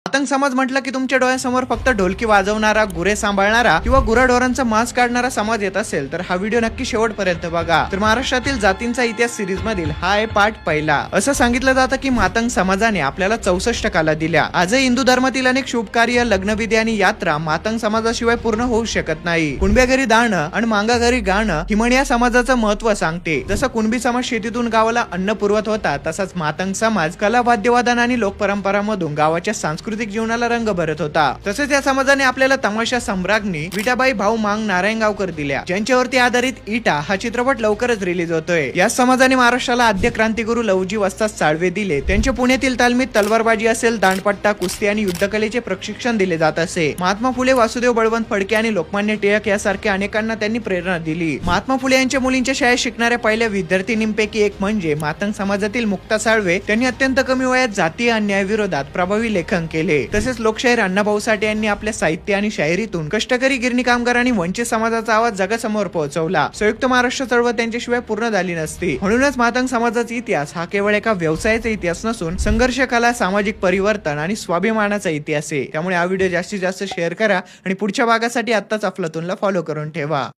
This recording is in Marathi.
मातंग समाज म्हटलं की तुमच्या डोळ्यासमोर फक्त ढोलकी वाजवणारा, गुरे सांभाळणारा किंवा गुराढोरांचा मांस काढणारा समाज येत असेल तर हा व्हिडिओ नक्की शेवटपर्यंत बघा. तर महाराष्ट्रातील जातींचा इतिहास सिरीज मधील हा आहे पार्ट पहिला. असं सांगितलं जातं की मातंग समाजाने आपल्याला 64 कला दिल्या. आजही हिंदू धर्मातील अनेक शुभ कार्य, लग्नविधी आणि यात्रा मातंग समाजाशिवाय पूर्ण होऊ शकत नाही. कुणब्या घरी दाणं आणि मांगा घरी गाणं ही म्हण या समाजाचं महत्व सांगते. जसं कुणबी समाज शेतीतून गावाला अन्न पुरवत होता, तसाच मातंग समाज कला, वाद्यवादन आणि लोकपरंपरामधून गावाच्या सांस्कृतिक जीवनाला रंग भरत होता. तसेच या समाजाने आपल्याला तमाशा सम्राज्ञी विठाबाई भाऊ मांग नारायणगावकर दिल्या, ज्यांच्यावरती आधारित इटा हा चित्रपट लवकरच रिलीज होतोय. या समाजाने महाराष्ट्राला आद्य क्रांतिगुरु लवजी वस्ताद साळवे दिले. त्यांच्या पुण्यातील तालमीत तलवारबाजी असेल, दांडपट्टा, कुस्ती आणि युद्धकलेचे प्रशिक्षण दिले जात असे. महात्मा फुले, वासुदेव बळवंत फडके आणि लोकमान्य टिळक यासारख्या अनेकांना त्यांनी प्रेरणा दिली. महात्मा फुले यांच्या मुलींच्या शाळेत शिकणाऱ्या पहिल्या विद्यार्थिनींपैकी एक म्हणजे मातंग समाजातील मुक्ता साळवे. त्यांनी अत्यंत कमी वयात जातीय अन्यायाविरोधात प्रभावी लेखन केले. तसेच लोकशाहीर अण्णाभाऊ साठे यांनी आपल्या साहित्य आणि शायरीतून कष्टकरी, गिरणी कामगार आणि वंचित समाजाचा आवाज जगासमोर पोहोचवला. संयुक्त महाराष्ट्र चळवळ त्यांच्याशिवाय पूर्ण झाली नसती. म्हणूनच मातंग समाजाचा इतिहास हा केवळ एका व्यवसायाचा इतिहास नसून संघर्ष, कला, सामाजिक परिवर्तन आणि स्वाभिमानाचा इतिहास आहे. त्यामुळे हा व्हिडिओ जास्तीत जास्त शेअर करा आणि पुढच्या भागासाठी आत्ताच अफलातूनला फॉलो करून ठेवा.